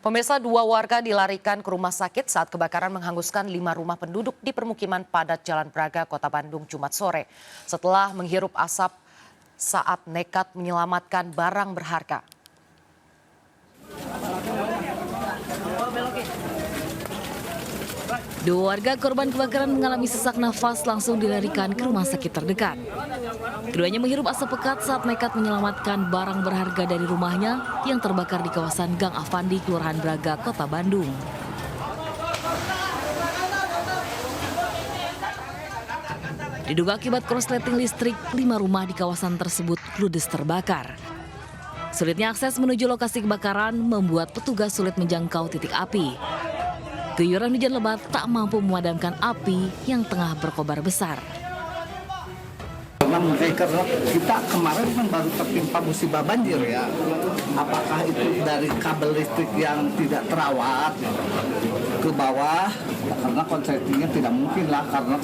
Pemirsa, 2 warga dilarikan ke rumah sakit saat kebakaran menghanguskan 5 rumah penduduk di permukiman padat Jalan Braga, Kota Bandung, Jumat sore. Setelah menghirup asap saat nekat menyelamatkan barang berharga. Dua warga korban kebakaran mengalami sesak nafas langsung dilarikan ke rumah sakit terdekat. Keduanya menghirup asap pekat saat nekat menyelamatkan barang berharga dari rumahnya yang terbakar di kawasan Gang Afandi, Kelurahan Braga, Kota Bandung. Diduga akibat korsleting listrik, 5 rumah di kawasan tersebut ludes terbakar. Sulitnya akses menuju lokasi kebakaran membuat petugas sulit menjangkau titik api. Guyuran hujan lebat tak mampu memadamkan api yang tengah berkobar besar. Memang karena kita kemarin kan baru tertimpa musibah banjir ya. Apakah itu dari kabel listrik yang tidak terawat ke bawah? Karena konsletingnya tidak mungkin lah karena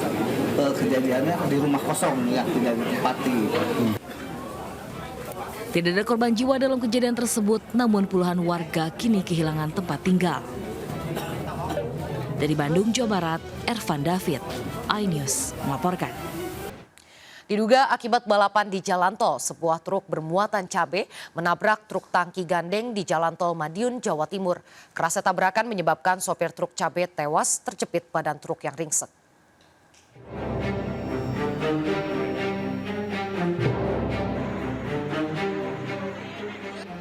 kejadiannya di rumah kosong ya, tidak ditempati. Tidak ada korban jiwa dalam kejadian tersebut, namun puluhan warga kini kehilangan tempat tinggal. Dari Bandung, Jawa Barat, Ervan David, iNews melaporkan. Diduga akibat balapan di jalan tol, sebuah truk bermuatan cabai menabrak truk tangki gandeng di jalan tol Madiun, Jawa Timur. Kerasnya tabrakan menyebabkan sopir truk cabai tewas terjepit badan truk yang ringsek.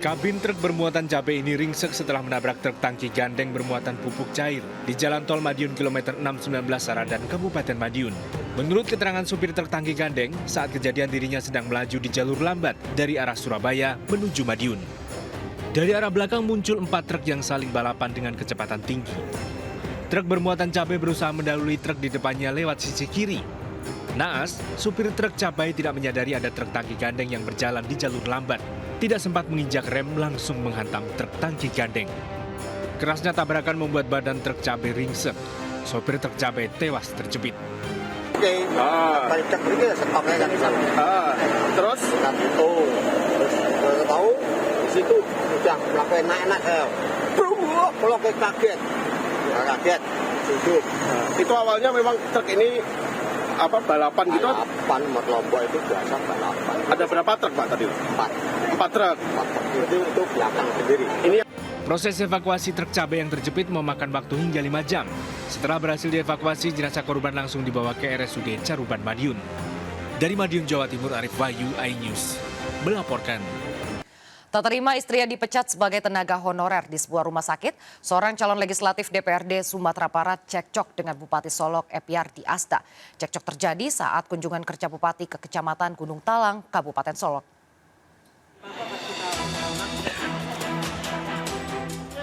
Kabin truk bermuatan cabai ini ringsek setelah menabrak truk tangki gandeng bermuatan pupuk cair di Jalan Tol Madiun kilometer 619 Saradan, Kabupaten Madiun. Menurut keterangan supir truk tangki gandeng, saat kejadian dirinya sedang melaju di jalur lambat dari arah Surabaya menuju Madiun. Dari arah belakang muncul 4 truk yang saling balapan dengan kecepatan tinggi. Truk bermuatan cabai berusaha mendahului truk di depannya lewat sisi kiri. Naas, supir truk cabai tidak menyadari ada truk tangki gandeng yang berjalan di jalur lambat. Tidak sempat menginjak rem, langsung menghantam truk tangki gandeng. Kerasnya tabrakan membuat badan truk cabai ringsek. Sopir truk cabai tewas terjepit. Terus tahu di situ udah melakukan enak-enak kalau kaget sudut. Itu awalnya memang truk ini balapan gitu? Balapan Lombok itu biasa balapan. Ada berapa truk Pak tadi? 4 truk. Itu belakang sendiri. Proses evakuasi truk cabai yang terjepit memakan waktu hingga 5 jam. Setelah berhasil dievakuasi, jenazah korban langsung dibawa ke RSUD Caruban Madiun. Dari Madiun, Jawa Timur, Arif Wahyu, iNews melaporkan. Tak terima istrinya dipecat sebagai tenaga honorer di sebuah rumah sakit, seorang calon legislatif DPRD Sumatera Barat cekcok dengan Bupati Solok Epriardi Asta. Cekcok terjadi saat kunjungan kerja Bupati ke Kecamatan Gunung Talang, Kabupaten Solok.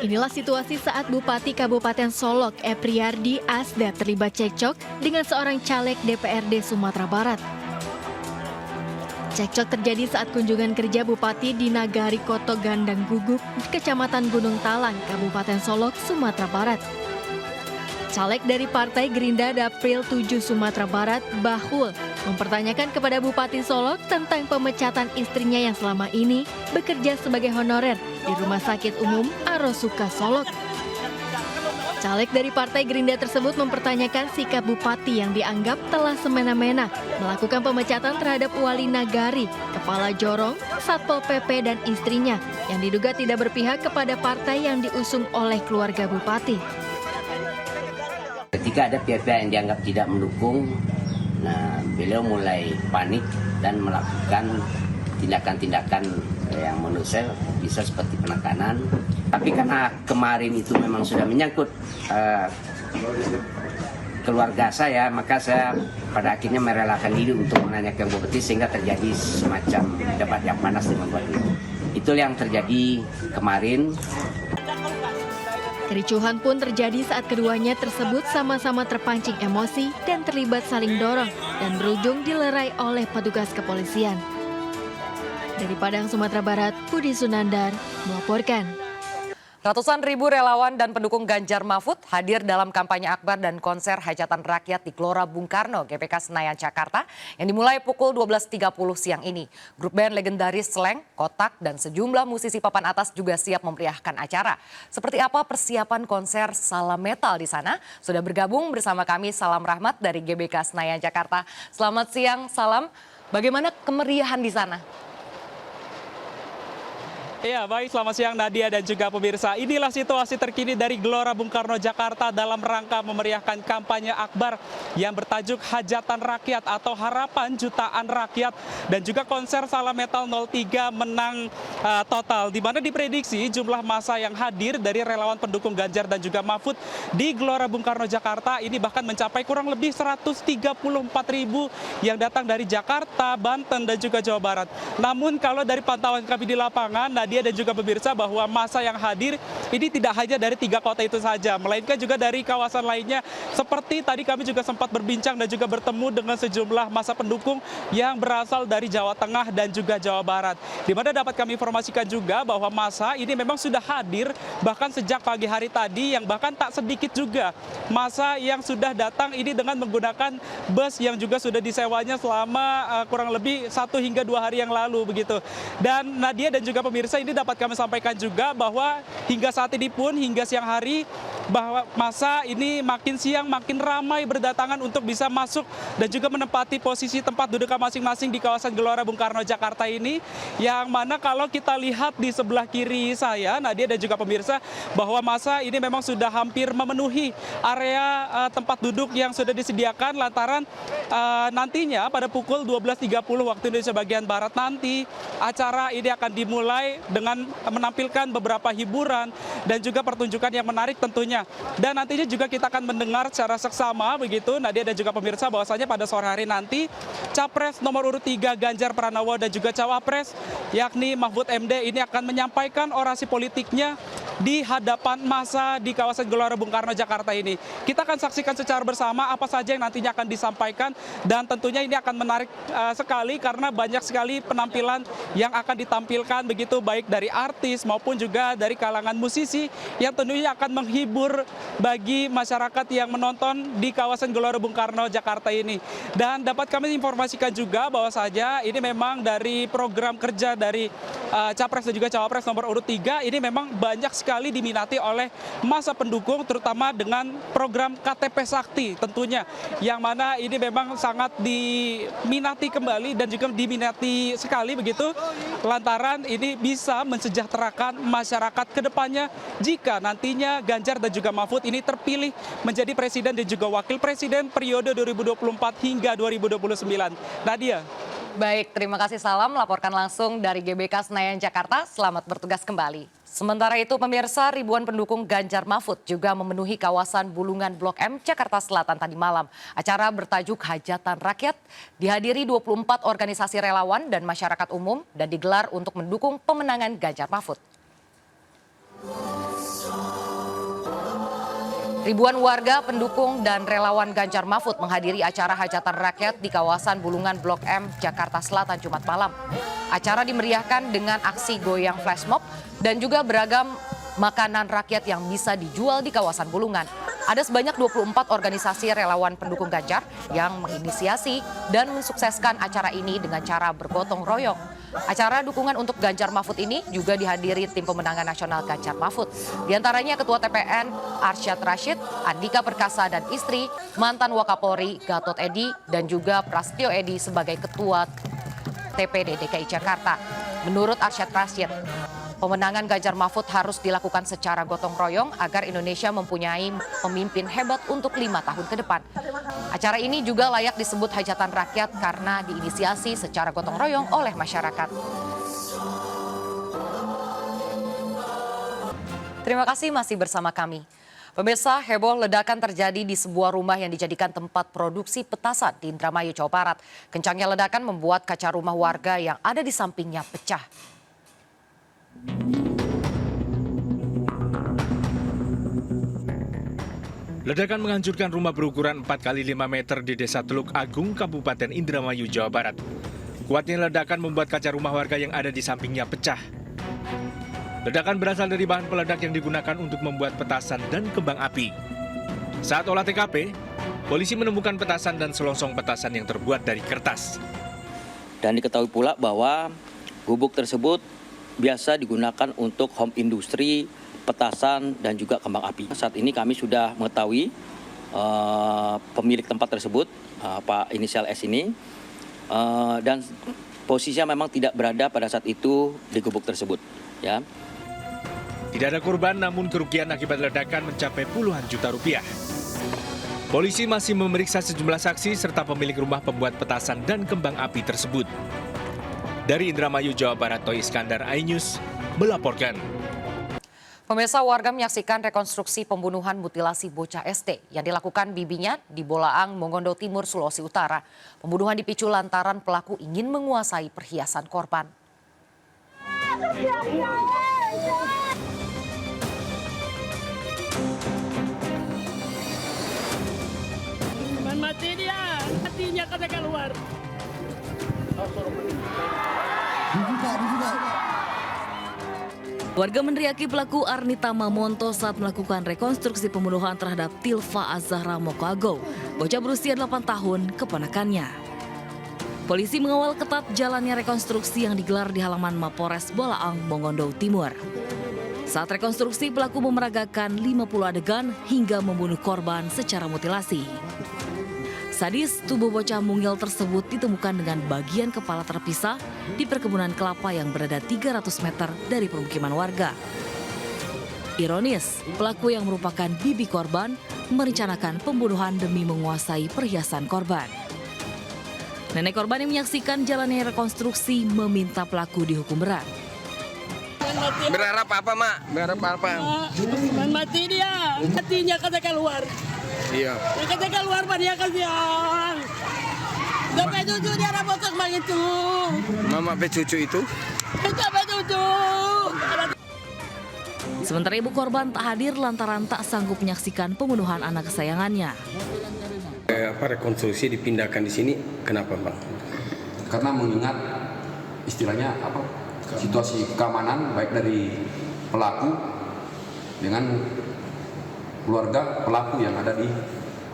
Inilah situasi saat Bupati Kabupaten Solok Epriardi Asta terlibat cekcok dengan seorang caleg DPRD Sumatera Barat. Cekcok terjadi saat kunjungan kerja Bupati di Nagari Koto Gandang Guguk, Kecamatan Gunung Talang, Kabupaten Solok, Sumatera Barat. Caleg dari Partai Gerindra Dapil 7 Sumatera Barat, Bahul, mempertanyakan kepada Bupati Solok tentang pemecatan istrinya yang selama ini bekerja sebagai honorer di Rumah Sakit Umum Arosuka Solok. Caleg dari Partai Gerindra tersebut mempertanyakan sikap Bupati yang dianggap telah semena-mena melakukan pemecatan terhadap Wali Nagari, Kepala Jorong, Satpol PP dan istrinya yang diduga tidak berpihak kepada partai yang diusung oleh keluarga Bupati. Ketika ada pihak-pihak yang dianggap tidak mendukung, beliau mulai panik dan melakukan tindakan-tindakan yang menurut saya bisa seperti penekanan. Tapi karena kemarin itu memang sudah menyangkut keluarga saya, maka saya pada akhirnya merelakan diri untuk menanyakan Bupati sehingga terjadi semacam debat yang panas dengan Bupati. Itu yang terjadi kemarin. Kericuhan pun terjadi saat keduanya tersebut sama-sama terpancing emosi dan terlibat saling dorong dan berujung dilerai oleh petugas kepolisian. Dari Padang, Sumatera Barat, Budi Sunandar melaporkan. Ratusan ribu relawan dan pendukung Ganjar Mahfud hadir dalam kampanye akbar dan konser hajatan rakyat di Gelora Bung Karno, GBK Senayan, Jakarta yang dimulai pukul 12.30 siang ini. Grup band legendaris Slank, Kotak, dan sejumlah musisi papan atas juga siap memeriahkan acara. Seperti apa persiapan konser Salam Metal di sana? Sudah bergabung bersama kami Salam Rahmat dari GBK Senayan, Jakarta. Selamat siang, Salam. Bagaimana kemeriahan di sana? Iya, baik, selamat siang Nadia dan juga pemirsa. Inilah situasi terkini dari Gelora Bung Karno, Jakarta dalam rangka memeriahkan kampanye akbar yang bertajuk Hajatan Rakyat atau Harapan Jutaan Rakyat dan juga konser Salam Metal 03 menang total. Di mana diprediksi jumlah massa yang hadir dari relawan pendukung Ganjar dan juga Mahfud di Gelora Bung Karno, Jakarta ini bahkan mencapai kurang lebih 134.000 yang datang dari Jakarta, Banten, dan juga Jawa Barat. Namun kalau dari pantauan kami di lapangan, Nadia dan juga pemirsa, bahwa massa yang hadir ini tidak hanya dari 3 kota itu saja, melainkan juga dari kawasan lainnya. Seperti tadi kami juga sempat berbincang dan juga bertemu dengan sejumlah massa pendukung yang berasal dari Jawa Tengah dan juga Jawa Barat. Di mana dapat kami informasikan juga bahwa massa ini memang sudah hadir bahkan sejak pagi hari tadi, yang bahkan tak sedikit juga massa yang sudah datang ini dengan menggunakan bus yang juga sudah disewanya selama kurang lebih 1 hingga 2 hari yang lalu begitu. Dan Nadia dan juga pemirsa, ini dapat kami sampaikan juga bahwa hingga saat ini pun, hingga siang hari, bahwa massa ini makin siang makin ramai berdatangan untuk bisa masuk dan juga menempati posisi tempat duduk masing-masing di kawasan Gelora Bung Karno, Jakarta ini. Yang mana kalau kita lihat di sebelah kiri saya, Nadia dan juga pemirsa, bahwa massa ini memang sudah hampir memenuhi area tempat duduk yang sudah disediakan, lantaran nantinya pada pukul 12.30 waktu Indonesia bagian Barat nanti acara ini akan dimulai dengan menampilkan beberapa hiburan dan juga pertunjukan yang menarik tentunya. Dan nantinya juga kita akan mendengar secara seksama begitu, Nadia dan juga pemirsa, bahwasanya pada sore hari nanti Capres nomor urut 3 Ganjar Pranowo dan juga Cawapres yakni Mahfud MD ini akan menyampaikan orasi politiknya di hadapan massa di kawasan Gelora Bung Karno, Jakarta ini. Kita akan saksikan secara bersama apa saja yang nantinya akan disampaikan, dan tentunya ini akan menarik sekali karena banyak sekali penampilan yang akan ditampilkan begitu, baik dari artis maupun juga dari kalangan musisi yang tentunya akan menghibur bagi masyarakat yang menonton di kawasan Gelora Bung Karno, Jakarta ini. Dan dapat kami informasikan juga bahwa saja ini memang dari program kerja dari Capres dan juga Cawapres nomor urut 3 ini memang banyak sekali diminati oleh massa pendukung, terutama dengan program KTP Sakti tentunya, yang mana ini memang sangat diminati kembali dan juga diminati sekali begitu, lantaran ini bisa mensejahterakan masyarakat ke depannya jika nantinya Ganjar dan juga Mahfud ini terpilih menjadi presiden dan juga wakil presiden periode 2024 hingga 2029. Nadia. Baik, terima kasih Salam, melaporkan langsung dari GBK Senayan, Jakarta. Selamat bertugas kembali. Sementara itu pemirsa, ribuan pendukung Ganjar Mahfud juga memenuhi kawasan Bulungan Blok M, Jakarta Selatan tadi malam. Acara bertajuk Hajatan Rakyat dihadiri 24 organisasi relawan dan masyarakat umum dan digelar untuk mendukung pemenangan Ganjar Mahfud. Ribuan warga, pendukung, dan relawan Ganjar Mahfud menghadiri acara Hajatan Rakyat di kawasan Bulungan Blok M, Jakarta Selatan Jumat malam. Acara dimeriahkan dengan aksi goyang flash mob dan juga beragam makanan rakyat yang bisa dijual di kawasan Bulungan. Ada sebanyak 24 organisasi relawan pendukung Ganjar yang menginisiasi dan mensukseskan acara ini dengan cara bergotong royong. Acara dukungan untuk Ganjar Mahfud ini juga dihadiri tim pemenangan nasional Ganjar Mahfud. Di antaranya Ketua TPN Arsyad Rashid, Andika Perkasa dan istri, mantan Wakapolri Gatot Edi, dan juga Prasetyo Edi sebagai Ketua TPD DKI Jakarta. Menurut Arsyad Rashid, pemenangan Ganjar Mahfud harus dilakukan secara gotong royong agar Indonesia mempunyai pemimpin hebat untuk 5 tahun ke depan. Acara ini juga layak disebut Hajatan Rakyat karena diinisiasi secara gotong royong oleh masyarakat. Terima kasih masih bersama kami. Pemirsa, heboh ledakan terjadi di sebuah rumah yang dijadikan tempat produksi petasan di Indramayu, Jawa Barat. Kencangnya ledakan membuat kaca rumah warga yang ada di sampingnya pecah. Ledakan menghancurkan rumah berukuran 4x5 meter di Desa Teluk Agung, Kabupaten Indramayu, Jawa Barat. Kuatnya ledakan membuat kaca rumah warga yang ada di sampingnya pecah. Ledakan berasal dari bahan peledak yang digunakan untuk membuat petasan dan kembang api. Saat olah TKP, polisi menemukan petasan dan selongsong petasan yang terbuat dari kertas. Dan diketahui pula bahwa gubuk tersebut biasa digunakan untuk home industry, petasan, dan juga kembang api. Saat ini kami sudah mengetahui pemilik tempat tersebut, Pak inisial S ini, dan posisinya memang tidak berada pada saat itu di gubuk tersebut. Ya. Tidak ada korban, namun kerugian akibat ledakan mencapai puluhan juta rupiah. Polisi masih memeriksa sejumlah saksi serta pemilik rumah pembuat petasan dan kembang api tersebut. Dari Indramayu, Jawa Barat, Toy Iskandar, iNews melaporkan. Pemirsa, warga menyaksikan rekonstruksi pembunuhan mutilasi bocah SD yang dilakukan bibinya di Bolaang, Mongondo Timur, Sulawesi Utara. Pembunuhan dipicu lantaran pelaku ingin menguasai perhiasan korban. Mati dia, hatinya kata keluar. Warga meneriaki pelaku Arnita Mamonto saat melakukan rekonstruksi pembunuhan terhadap Tilva Azahra Mokago, bocah berusia 8 tahun, keponakannya. Polisi mengawal ketat jalannya rekonstruksi yang digelar di halaman Mapores Bolaang, Mongondo Timur. Saat rekonstruksi, pelaku memeragakan 50 adegan hingga membunuh korban secara mutilasi. Sadis, tubuh bocah mungil tersebut ditemukan dengan bagian kepala terpisah di perkebunan kelapa yang berada 300 meter dari permukiman warga. Ironis, pelaku yang merupakan bibi korban merencanakan pembunuhan demi menguasai perhiasan korban. Nenek korban yang menyaksikan jalannya rekonstruksi meminta pelaku dihukum berat. Berharap apa, Mak? Berharap apa? Mati dia, hatinya kata keluar. Iya. Yang kata keluar dia kasihan. Sampai cucu dia rapotok begitu. Mama cucu itu? Sampai cucu. Sementara ibu korban tak hadir lantaran tak sanggup menyaksikan pembunuhan anak kesayangannya. Rekonstruksi dipindahkan di sini, kenapa, Bang? Karena mengingat istilahnya situasi keamanan baik dari pelaku dengan keluarga pelaku yang ada di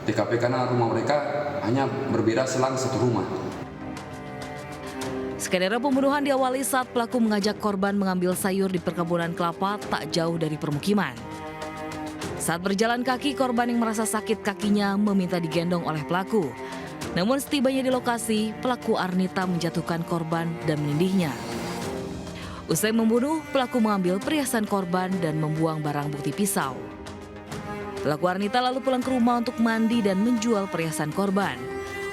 TKP, karena rumah mereka hanya berbeda selang satu rumah. Skenario pembunuhan diawali saat pelaku mengajak korban mengambil sayur di perkebunan kelapa tak jauh dari permukiman. Saat berjalan kaki, korban yang merasa sakit kakinya meminta digendong oleh pelaku. Namun setibanya di lokasi, pelaku Arnita menjatuhkan korban dan menindihnya. Usai membunuh, pelaku mengambil perhiasan korban dan membuang barang bukti pisau. Pelaku Arnita lalu pulang ke rumah untuk mandi dan menjual perhiasan korban.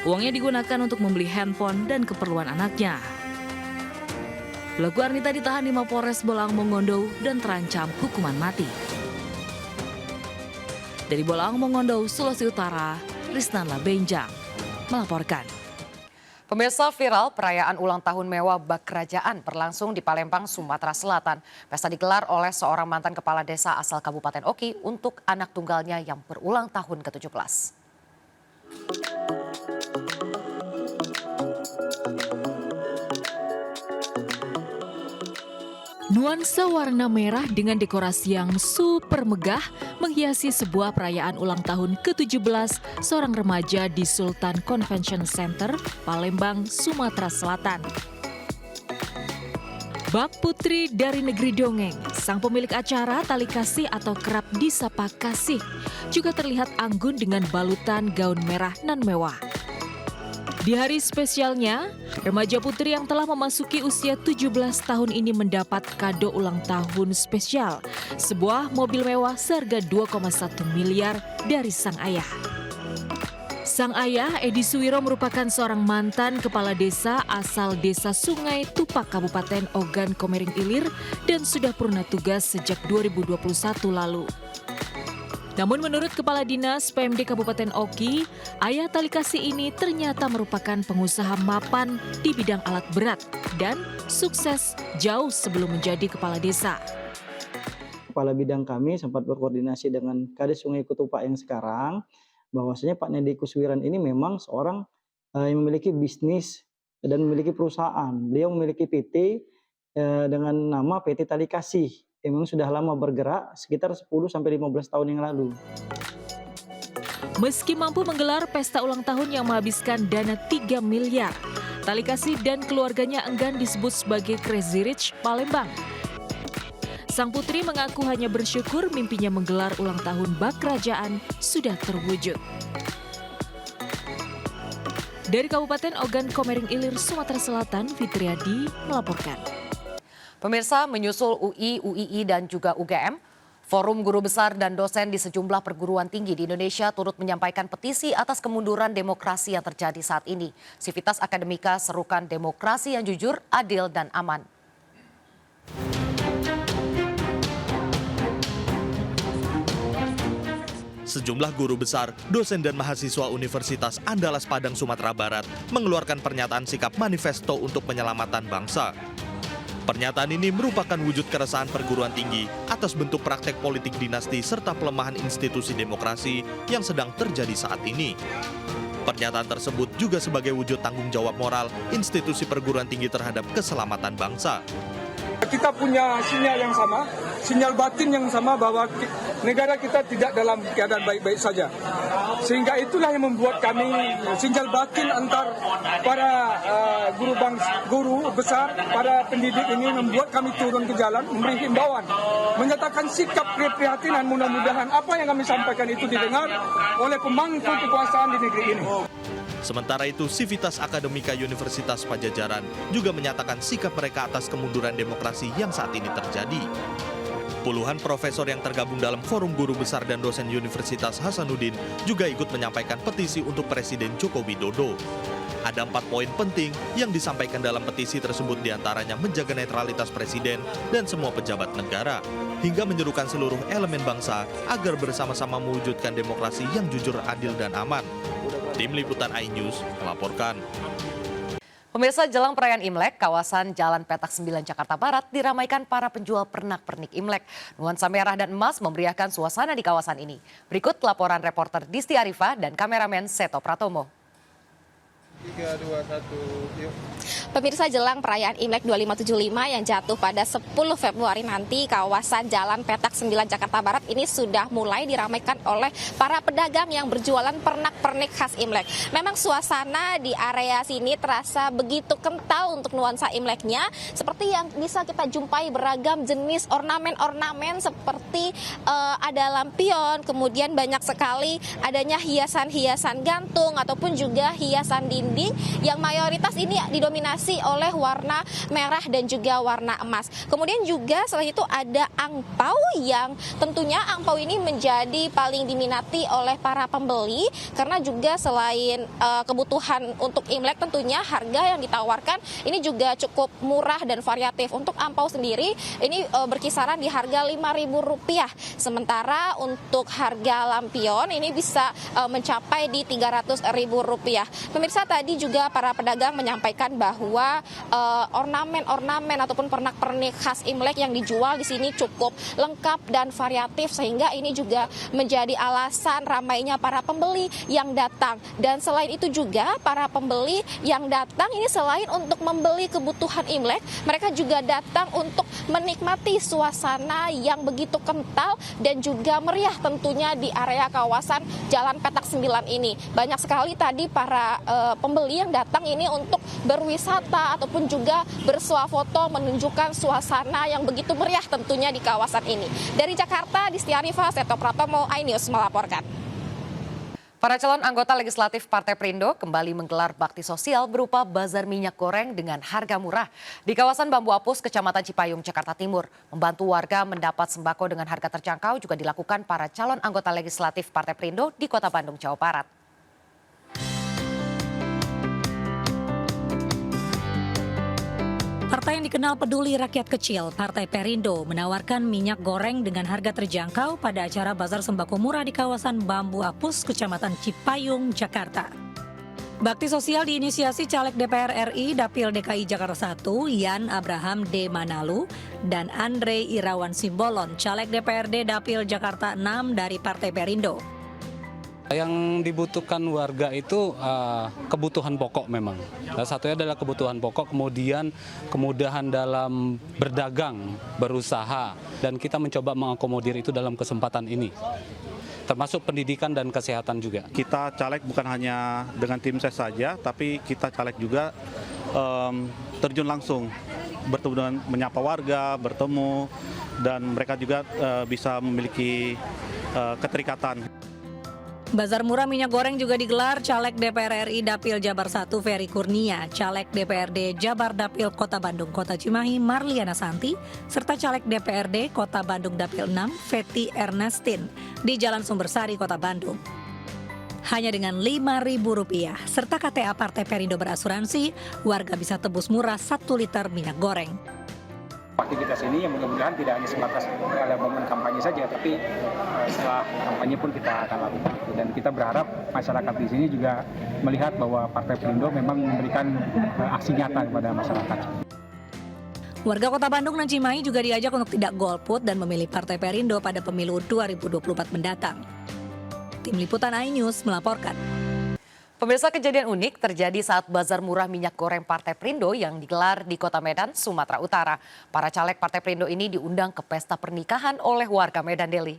Uangnya digunakan untuk membeli handphone dan keperluan anaknya. Pelaku Arnita ditahan di Mapores Bolaang, Mongondo dan terancam hukuman mati. Dari Bolaang, Mongondo, Sulawesi Utara, Risnanda Benjang melaporkan. Pemirsa, viral perayaan ulang tahun mewah Bak Kerajaan berlangsung di Palembang, Sumatera Selatan. Pesta digelar oleh seorang mantan kepala desa asal Kabupaten Oki untuk anak tunggalnya yang berulang tahun ke-17. Nuansa warna merah dengan dekorasi yang super megah menghiasi sebuah perayaan ulang tahun ke-17 seorang remaja di Sultan Convention Center, Palembang, Sumatera Selatan. Bak Putri dari negeri dongeng, sang pemilik acara Tali Kasih atau kerap disapa Kasih, juga terlihat anggun dengan balutan gaun merah nan mewah. Di hari spesialnya, remaja putri yang telah memasuki usia 17 tahun ini mendapat kado ulang tahun spesial, sebuah mobil mewah seharga 2,1 miliar dari sang ayah. Sang ayah, Edi Suwiro, merupakan seorang mantan kepala desa asal Desa Sungai Tupak, Kabupaten Ogan Komering Ilir, dan sudah purna tugas sejak 2021 lalu. Namun menurut Kepala Dinas PMD Kabupaten Oki, ayah Tali Kasih ini ternyata merupakan pengusaha mapan di bidang alat berat dan sukses jauh sebelum menjadi kepala desa. Kepala bidang kami sempat berkoordinasi dengan Kades Sungai Kutupak yang sekarang, bahwasanya Pak Nedi Kuswiran ini memang seorang yang memiliki bisnis dan memiliki perusahaan. Beliau memiliki PT dengan nama PT Tali Kasih. yang memang sudah lama bergerak sekitar 10-15 tahun yang lalu. Meski mampu menggelar pesta ulang tahun yang menghabiskan dana 3 miliar, Tali Kasih dan keluarganya enggan disebut sebagai Crazy Rich Palembang. Sang putri mengaku hanya bersyukur mimpinya menggelar ulang tahun bak kerajaan sudah terwujud. Dari Kabupaten Ogan Komering Ilir, Sumatera Selatan, Fitriadi melaporkan. Pemirsa, menyusul UI, UII, dan juga UGM, Forum Guru Besar dan Dosen di sejumlah perguruan tinggi di Indonesia turut menyampaikan petisi atas kemunduran demokrasi yang terjadi saat ini. Civitas Akademika serukan demokrasi yang jujur, adil, dan aman. Sejumlah guru besar, dosen dan mahasiswa Universitas Andalas Padang, Sumatera Barat mengeluarkan pernyataan sikap manifesto untuk penyelamatan bangsa. Pernyataan ini merupakan wujud keresahan perguruan tinggi atas bentuk praktek politik dinasti serta pelemahan institusi demokrasi yang sedang terjadi saat ini. Pernyataan tersebut juga sebagai wujud tanggung jawab moral institusi perguruan tinggi terhadap keselamatan bangsa. Kita punya sinyal yang sama, sinyal batin yang sama bahwa negara kita tidak dalam keadaan baik-baik saja. Sehingga itulah yang membuat kami sinyal batin antar para guru besar, para pendidik ini membuat kami turun ke jalan, memberi himbauan, menyatakan sikap keprihatinan. Mudah-mudahan apa yang kami sampaikan itu didengar oleh pemangku kekuasaan di negeri ini. Sementara itu, Civitas Akademika Universitas Padjadjaran juga menyatakan sikap mereka atas kemunduran demokrasi yang saat ini terjadi. Puluhan profesor yang tergabung dalam Forum Guru Besar dan Dosen Universitas Hasanuddin juga ikut menyampaikan petisi untuk Presiden Joko Widodo. Ada 4 poin penting yang disampaikan dalam petisi tersebut, diantaranya menjaga netralitas presiden dan semua pejabat negara, hingga menyerukan seluruh elemen bangsa agar bersama-sama mewujudkan demokrasi yang jujur, adil, dan aman. Tim Liputan iNews melaporkan. Pemirsa, jelang perayaan Imlek, kawasan Jalan Petak 9 Jakarta Barat diramaikan para penjual pernak-pernik Imlek. Nuansa merah dan emas memeriahkan suasana di kawasan ini. Berikut laporan reporter Disti Arifah dan kameramen Seto Pratomo. 3, 2, 1, yuk. Pemirsa, jelang perayaan Imlek 2575 yang jatuh pada 10 Februari nanti, kawasan Jalan Petak 9 Jakarta Barat ini sudah mulai diramaikan oleh para pedagang yang berjualan pernak-pernik khas Imlek. Memang suasana di area sini terasa begitu kental untuk nuansa Imleknya, seperti yang bisa kita jumpai beragam jenis ornamen-ornamen seperti ada lampion, kemudian banyak sekali adanya hiasan-hiasan gantung ataupun juga hiasan dinding yang mayoritas ini didominasi oleh warna merah dan juga warna emas. Kemudian juga selain itu ada angpau yang tentunya angpau ini menjadi paling diminati oleh para pembeli karena juga selain kebutuhan untuk Imlek tentunya harga yang ditawarkan ini juga cukup murah dan variatif. Untuk angpau sendiri ini berkisaran di harga Rp5.000. Sementara untuk harga lampion ini bisa mencapai di Rp300.000. Pemirsa, tadi juga para pedagang menyampaikan bahwa ornamen-ornamen ataupun pernak-pernik khas Imlek yang dijual di sini cukup lengkap dan variatif, sehingga ini juga menjadi alasan ramainya para pembeli yang datang. Dan selain itu juga para pembeli yang datang ini selain untuk membeli kebutuhan Imlek, mereka juga datang untuk menikmati suasana yang begitu kental dan juga meriah tentunya di area kawasan Jalan Petak 9 ini. Banyak sekali tadi para pembeli yang datang ini untuk berwisata ataupun juga bersuah foto menunjukkan suasana yang begitu meriah tentunya di kawasan ini. Dari Jakarta, Disti Arifah, Seto Pratomo, iNews melaporkan. Para calon anggota legislatif Partai Perindo kembali menggelar bakti sosial berupa bazar minyak goreng dengan harga murah di kawasan Bambu Apus, Kecamatan Cipayung, Jakarta Timur. Membantu warga mendapat sembako dengan harga terjangkau juga dilakukan para calon anggota legislatif Partai Perindo di Kota Bandung, Jawa Barat. Partai yang dikenal peduli rakyat kecil, Partai Perindo menawarkan minyak goreng dengan harga terjangkau pada acara bazar sembako murah di kawasan Bambu Apus, Kecamatan Cipayung, Jakarta. Bakti sosial diinisiasi Caleg DPR RI Dapil DKI Jakarta 1, Yan Abraham D. Manalu, dan Andre Irawan Simbolon, Caleg DPRD Dapil Jakarta 6 dari Partai Perindo. Yang dibutuhkan warga itu kebutuhan pokok memang. Salah satunya adalah kebutuhan pokok, kemudian kemudahan dalam berdagang, berusaha, dan kita mencoba mengakomodir itu dalam kesempatan ini. Termasuk pendidikan dan kesehatan juga. Kita caleg bukan hanya dengan tim ses saja, tapi kita caleg juga terjun langsung, bertemu dengan menyapa warga, bertemu, dan mereka juga bisa memiliki keterikatan. Bazar murah minyak goreng juga digelar Caleg DPR RI Dapil Jabar 1 Ferry Kurnia, Caleg DPRD Jabar Dapil Kota Bandung Kota Cimahi Marliana Santi, serta Caleg DPRD Kota Bandung Dapil 6 Feti Ernestine di Jalan Sumbersari Kota Bandung. Hanya dengan Rp5.000 serta KTA Partai Perindo berasuransi, warga bisa tebus murah 1 liter minyak goreng. Aktivitas ini yang mudah-mudahan tidak hanya sebatas pada momen kampanye saja, tapi setelah kampanye pun kita akan lakukan. Dan kita berharap masyarakat di sini juga melihat bahwa Partai Perindo memang memberikan aksi nyata kepada masyarakat. Warga Kota Bandung dan Cimahi juga diajak untuk tidak golput dan memilih Partai Perindo pada pemilu 2024 mendatang. Tim Liputan iNews melaporkan. Pemirsa, kejadian unik terjadi saat bazar murah minyak goreng Partai Perindo yang digelar di Kota Medan, Sumatera Utara. Para caleg Partai Perindo ini diundang ke pesta pernikahan oleh warga Medan Deli.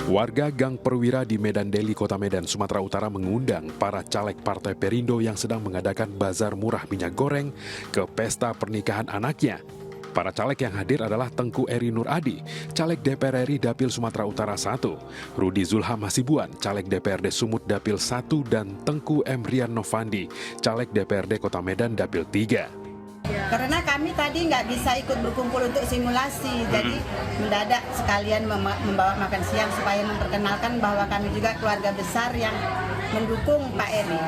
Warga Gang Perwira di Medan Deli, Kota Medan, Sumatera Utara mengundang para caleg Partai Perindo yang sedang mengadakan bazar murah minyak goreng ke pesta pernikahan anaknya. Para caleg yang hadir adalah Tengku Eri Nur Adi, caleg DPR RI Dapil Sumatera Utara 1, Rudi Zulham Hasibuan, caleg DPRD Sumut Dapil 1, dan Tengku Emrian Novandi, caleg DPRD Kota Medan Dapil 3. Karena kami tadi nggak bisa ikut berkumpul untuk simulasi, jadi mendadak sekalian membawa makan siang supaya memperkenalkan bahwa kami juga keluarga besar yang mendukung Pak Eri.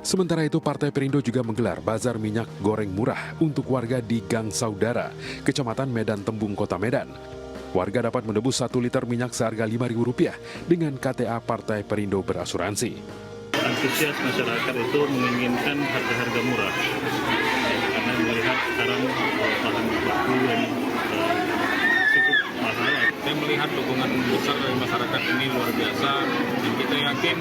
Sementara itu, Partai Perindo juga menggelar bazar minyak goreng murah untuk warga di Gang Saudara, Kecamatan Medan Tembung, Kota Medan. Warga dapat menebus 1 liter minyak seharga Rp5.000 dengan KTA Partai Perindo berasuransi. Antusias masyarakat itu menginginkan harga-harga murah, karena melihat sekarang bahan baku yang cukup mahal. Saya melihat dukungan besar dari masyarakat ini luar biasa, dan kita yakin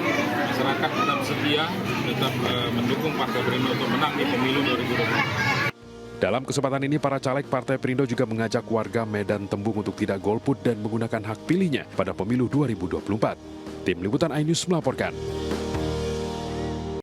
masyarakat tetap setia, tetap mendukung Partai Perindo untuk menang di pemilu 2024. Dalam kesempatan ini, para caleg Partai Perindo juga mengajak warga Medan Tembung untuk tidak golput dan menggunakan hak pilihnya pada pemilu 2024. Tim Liputan iNews melaporkan.